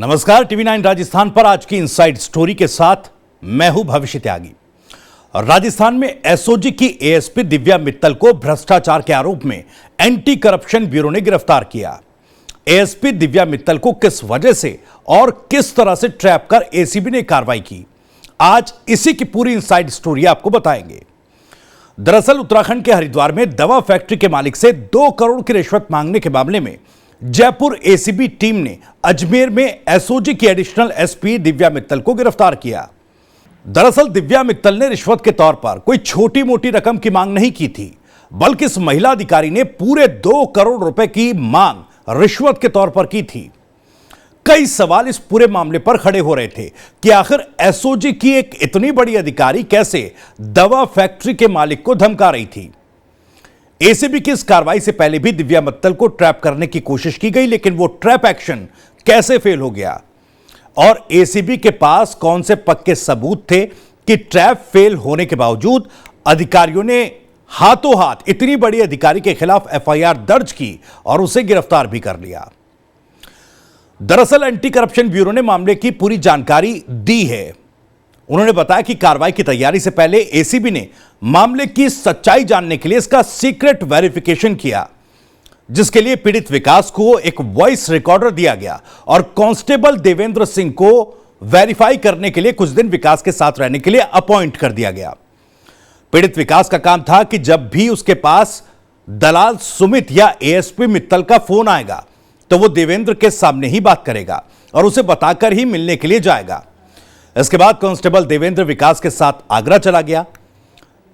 नमस्कार, टीवी 9 राजस्थान पर आज की इनसाइड स्टोरी के साथ मैं हूं भविष्य त्यागी। राजस्थान में एसओजी की एएसपी दिव्या मित्तल को भ्रष्टाचार के आरोप में एंटी करप्शन ब्यूरो ने गिरफ्तार किया। एएसपी दिव्या मित्तल को किस वजह से और किस तरह से ट्रैप कर एसीबी ने कार्रवाई की, आज इसी की पूरी इनसाइड स्टोरी आपको बताएंगे। दरअसल उत्तराखंड के हरिद्वार में दवा फैक्ट्री के मालिक से 2 करोड़ की रिश्वत मांगने के मामले में जयपुर एसीबी टीम ने अजमेर में एसओजी की एडिशनल एसपी दिव्या मित्तल को गिरफ्तार किया। दरअसल दिव्या मित्तल ने रिश्वत के तौर पर कोई छोटी मोटी रकम की मांग नहीं की थी, बल्कि इस महिला अधिकारी ने पूरे 2 करोड़ रुपए की मांग रिश्वत के तौर पर की थी। कई सवाल इस पूरे मामले पर खड़े हो रहे थे कि आखिर एसओजी की एक इतनी बड़ी अधिकारी कैसे दवा फैक्ट्री के मालिक को धमका रही थी। एसीबी की इस कार्रवाई से पहले भी दिव्या मित्तल को ट्रैप करने की कोशिश की गई, लेकिन वो ट्रैप एक्शन कैसे फेल हो गया और एसीबी के पास कौन से पक्के सबूत थे कि ट्रैप फेल होने के बावजूद अधिकारियों ने हाथों हाथ इतनी बड़ी अधिकारी के खिलाफ एफआईआर दर्ज की और उसे गिरफ्तार भी कर लिया। दरअसल एंटी करप्शन ब्यूरो ने मामले की पूरी जानकारी दी है। उन्होंने बताया कि कार्रवाई की तैयारी से पहले एसीबी ने मामले की सच्चाई जानने के लिए इसका सीक्रेट वेरिफिकेशन किया, जिसके लिए पीड़ित विकास को एक वॉइस रिकॉर्डर दिया गया और कांस्टेबल देवेंद्र सिंह को वेरीफाई करने के लिए कुछ दिन विकास के साथ रहने के लिए अपॉइंट कर दिया गया। पीड़ित विकास का काम था कि जब भी उसके पास दलाल सुमित या एएसपी मित्तल का फोन आएगा तो वो देवेंद्र के सामने ही बात करेगा और उसे बताकर ही मिलने के लिए जाएगा। इसके बाद कांस्टेबल देवेंद्र विकास के साथ आगरा चला गया।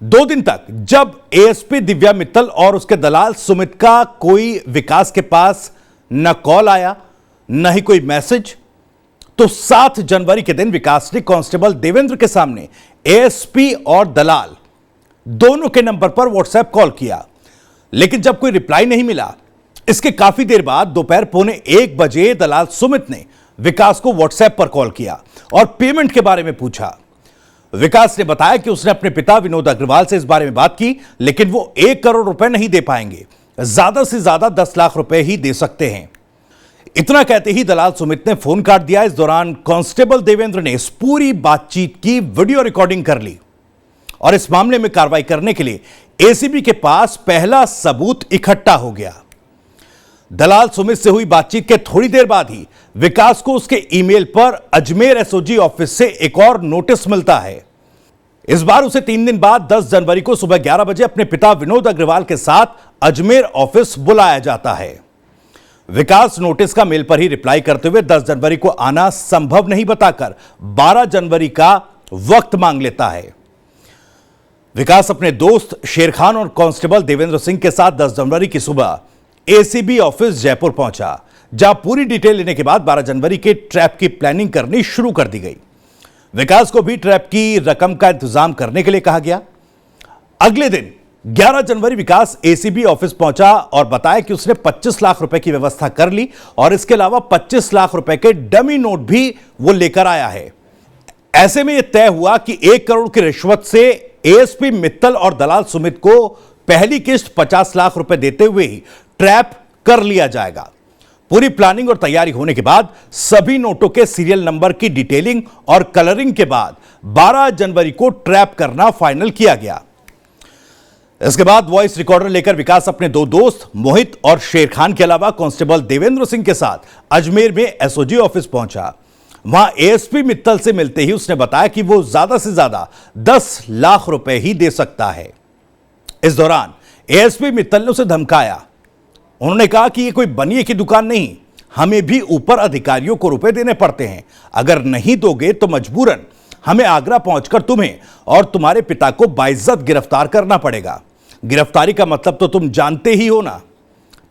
2 दिन तक जब एएसपी दिव्या मित्तल और उसके दलाल सुमित का कोई विकास के पास न कॉल आया न ही कोई मैसेज, तो 7 जनवरी के दिन विकास ने कांस्टेबल देवेंद्र के सामने एएसपी और दलाल दोनों के नंबर पर व्हाट्सएप कॉल किया, लेकिन जब कोई रिप्लाई नहीं मिला, इसके काफी देर बाद दोपहर 1:15 बजे दलाल सुमित ने विकास को व्हाट्सएप पर कॉल किया और पेमेंट के बारे में पूछा। विकास ने बताया कि उसने अपने पिता विनोद अग्रवाल से इस बारे में बात की, लेकिन वो 1 करोड़ रुपए नहीं दे पाएंगे, ज्यादा से ज्यादा 10 लाख रुपए ही दे सकते हैं। इतना कहते ही दलाल सुमित ने फोन काट दिया। इस दौरान कांस्टेबल देवेंद्र ने इस पूरी बातचीत की वीडियो रिकॉर्डिंग कर ली और इस मामले में कार्रवाई करने के लिए एसीबी के पास पहला सबूत इकट्ठा हो गया। दलाल सुमित से हुई बातचीत के थोड़ी देर बाद ही विकास को उसके ईमेल पर अजमेर एसओजी ऑफिस से एक और नोटिस मिलता है। इस बार उसे 3 दिन बाद 10 जनवरी को सुबह 11 बजे अपने पिता विनोद अग्रवाल के साथ अजमेर ऑफिस बुलाया जाता है। विकास नोटिस का मेल पर ही रिप्लाई करते हुए 10 जनवरी को आना संभव नहीं बताकर 12 जनवरी का वक्त मांग लेता है। विकास अपने दोस्त शेर खान और कांस्टेबल देवेंद्र सिंह के साथ 10 जनवरी की सुबह एसीबी ऑफिस जयपुर पहुंचा, जहां पूरी डिटेल लेने के बाद 12 जनवरी के ट्रैप की प्लानिंग करनी शुरू कर दी गई। विकास को भी ट्रैप की रकम का इंतजाम करने के लिए कहा गया। अगले दिन 11 जनवरी विकास एसीबी ऑफिस पहुंचा और बताया कि उसने 25 लाख रुपए की व्यवस्था कर ली और इसके अलावा 25 लाख रुपए के डमी नोट भी वो लेकर आया है। ऐसे में यह तय हुआ कि 1 करोड़ की रिश्वत से एएसपी मित्तल और दलाल सुमित को पहली किस्त 50 लाख रुपए देते हुए ही ट्रैप कर लिया जाएगा। पूरी प्लानिंग और तैयारी होने के बाद सभी नोटों के सीरियल नंबर की डिटेलिंग और कलरिंग के बाद 12 जनवरी को ट्रैप करना फाइनल किया गया। इसके बाद वॉइस रिकॉर्डर लेकर विकास अपने 2 दोस्त मोहित और शेर खान के अलावा कांस्टेबल देवेंद्र सिंह के साथ अजमेर में एसओजी ऑफिस पहुंचा। वहां एएसपी मित्तल से मिलते ही उसने बताया कि वो ज्यादा से ज्यादा 10 लाख रुपए ही दे सकता है। इस दौरान एएसपी मित्तल ने उसे धमकाया। उन्होंने कहा कि ये कोई बनिए की दुकान नहीं, हमें भी ऊपर अधिकारियों को रुपए देने पड़ते हैं, अगर नहीं दोगे तो मजबूरन हमें आगरा पहुंचकर तुम्हें और तुम्हारे पिता को बाइज्जत गिरफ्तार करना पड़ेगा। गिरफ्तारी का मतलब तो तुम जानते ही हो ना,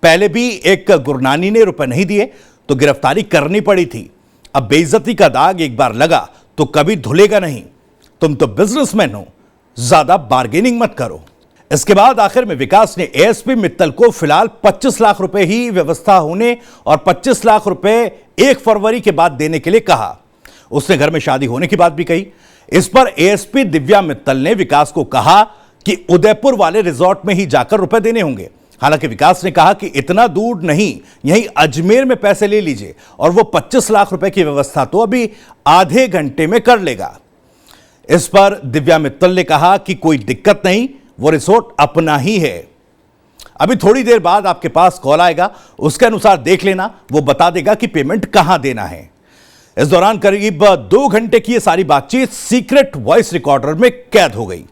पहले भी एक गुरनानी ने रुपए नहीं दिए तो गिरफ्तारी करनी पड़ी थी। अब बेइज्जती का दाग एक बार लगा तो कभी धुलेगा नहीं। तुम तो बिजनेसमैन हो, ज्यादा बार्गेनिंग मत करो। इसके बाद आखिर में विकास ने एएसपी मित्तल को फिलहाल 25 लाख रुपए ही व्यवस्था होने और 25 लाख रुपए 1 फरवरी के बाद देने के लिए कहा। उसने घर में शादी होने की बात भी कही। इस पर एएसपी दिव्या मित्तल ने विकास को कहा कि उदयपुर वाले रिजॉर्ट में ही जाकर रुपए देने होंगे हालांकि विकास ने कहा कि इतना दूर नहीं, यहीं अजमेर में पैसे ले लीजिए और वो 25 लाख रुपए की व्यवस्था तो अभी आधे घंटे में कर लेगा। इस पर दिव्या मित्तल ने कहा कि कोई दिक्कत नहीं, वो रिसोर्ट अपना ही है। अभी थोड़ी देर बाद आपके पास कॉल आएगा, उसके अनुसार देख लेना, वो बता देगा कि पेमेंट कहां देना है। इस दौरान करीब 2 घंटे की यह सारी बातचीत सीक्रेट वॉइस रिकॉर्डर में कैद हो गई।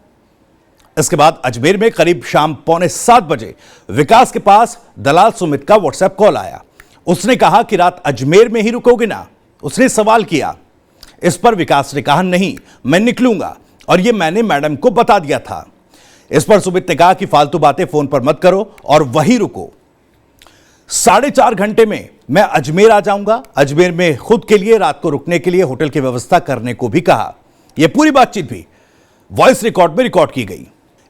इसके बाद अजमेर में करीब शाम 6:45 बजे विकास के पास दलाल सुमित का व्हाट्सएप कॉल आया। उसने कहा कि रात अजमेर में ही रुकोगे ना? उसने सवाल किया। इस पर विकास ने कहा नहीं, मैं निकलूंगा और यह मैंने मैडम को बता दिया था। इस पर सुमित ने कहा कि फालतू बातें फोन पर मत करो और वहीं रुको। 4.5 घंटे में मैं अजमेर आ जाऊंगा। अजमेर में खुद के लिए रात को रुकने के लिए होटल की व्यवस्था करने को भी कहा। यह पूरी बातचीत भी वॉइस रिकॉर्ड में रिकॉर्ड की गई।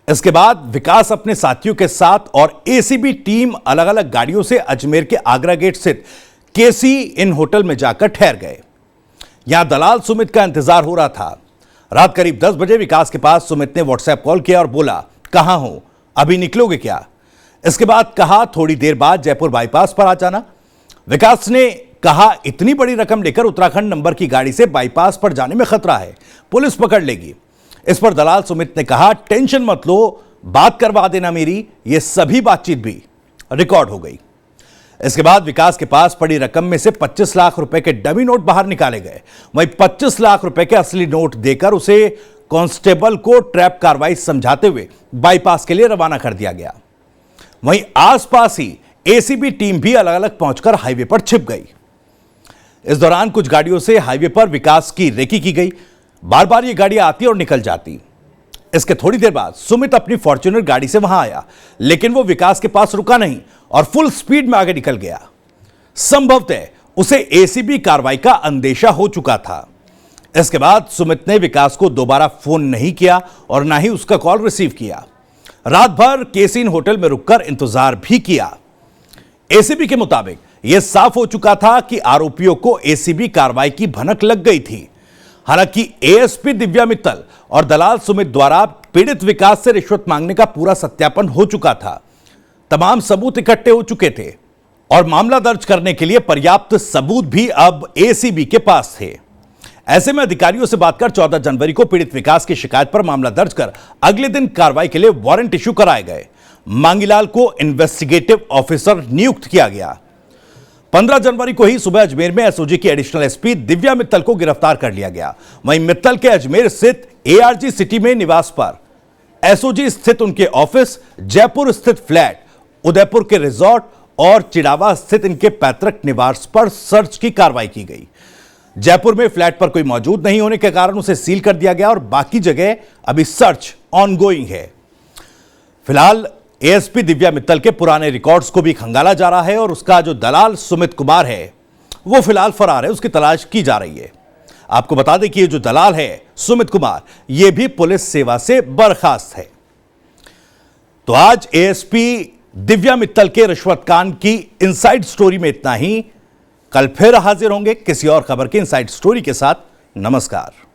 इसके बाद विकास अपने साथियों के साथ और एसीबी टीम अलग अलग गाड़ियों से अजमेर के आगरा गेट स्थित केसी इन होटल में जाकर ठहर गए। यहां दलाल सुमित का इंतजार हो रहा था। रात करीब 10 बजे विकास के पास सुमित ने व्हाट्सएप कॉल किया और बोला, कहां हो, अभी निकलोगे क्या? इसके बाद कहा थोड़ी देर बाद जयपुर बाईपास पर आ जाना। विकास ने कहा इतनी बड़ी रकम लेकर उत्तराखंड नंबर की गाड़ी से बाईपास पर जाने में खतरा है, पुलिस पकड़ लेगी। इस पर दलाल सुमित ने कहा टेंशन मत लो, बात करवा देना मेरी। यह सभी बातचीत भी रिकॉर्ड हो गई। इसके बाद विकास के पास पड़ी रकम में से 25 लाख रुपए के डमी नोट बाहर निकाले गए। वहीं 25 लाख रुपए के असली नोट देकर उसे कांस्टेबल को ट्रैप कार्रवाई समझाते हुए बाईपास के लिए रवाना कर दिया गया। वहीं आसपास ही एसीबी टीम भी अलग अलग पहुंचकर हाईवे पर छिप गई। इस दौरान कुछ गाड़ियों से हाईवे पर विकास की रेकी की गई। बार बार ये गाड़ियां आती और निकल जाती। इसके थोड़ी देर बाद सुमित अपनी फॉर्च्यूनर गाड़ी से वहां आया, लेकिन वो विकास के पास रुका नहीं और फुल स्पीड में आगे निकल गया। संभवतः उसे एसीबी कार्रवाई का अंदेशा हो चुका था। इसके बाद सुमित ने विकास को दोबारा फोन नहीं किया और ना ही उसका कॉल रिसीव किया। रात भर केसीन होटल में रुककर इंतजार भी किया। एसीबी के मुताबिक यह साफ हो चुका था कि आरोपियों को एसीबी कार्रवाई की भनक लग गई थी। हालांकि एएसपी दिव्या मित्तल और दलाल सुमित द्वारा पीड़ित विकास से रिश्वत मांगने का पूरा सत्यापन हो चुका था। तमाम सबूत इकट्ठे हो चुके थे और मामला दर्ज करने के लिए पर्याप्त सबूत भी अब एसीबी के पास थे। ऐसे में अधिकारियों से बात कर 14 जनवरी को पीड़ित विकास की शिकायत पर मामला दर्ज कर अगले दिन कार्रवाई के लिए वारंट इश्यू कराए गए। मांगीलाल को इन्वेस्टिगेटिव ऑफिसर नियुक्त किया गया। 15 जनवरी को ही सुबह अजमेर में एसओजी की एडिशनल एसपी दिव्या मित्तल को गिरफ्तार कर लिया गया। वहीं मित्तल के अजमेर स्थित एआरजी सिटी में निवास पर, एसओजी स्थित उनके ऑफिस, जयपुर स्थित फ्लैट, उदयपुर के रिजॉर्ट और चिड़ावा स्थित इनके पैतृक निवास पर सर्च की कार्रवाई की गई। जयपुर में फ्लैट पर कोई मौजूद नहीं होने के कारण उसे सील कर दिया गया और बाकी जगह अभी सर्च ऑनगोइंग है। फिलहाल एएसपी दिव्या मित्तल के पुराने रिकॉर्ड्स को भी खंगाला जा रहा है और उसका जो दलाल सुमित कुमार है वो फिलहाल फरार है, उसकी तलाश की जा रही है। आपको बता दें कि ये जो दलाल है सुमित कुमार, ये भी पुलिस सेवा से बर्खास्त है। तो आज एएसपी दिव्या मित्तल के रिश्वत कांड की इनसाइड स्टोरी में इतना ही। कल फिर हाजिर होंगे किसी और खबर की इनसाइड स्टोरी के साथ। नमस्कार।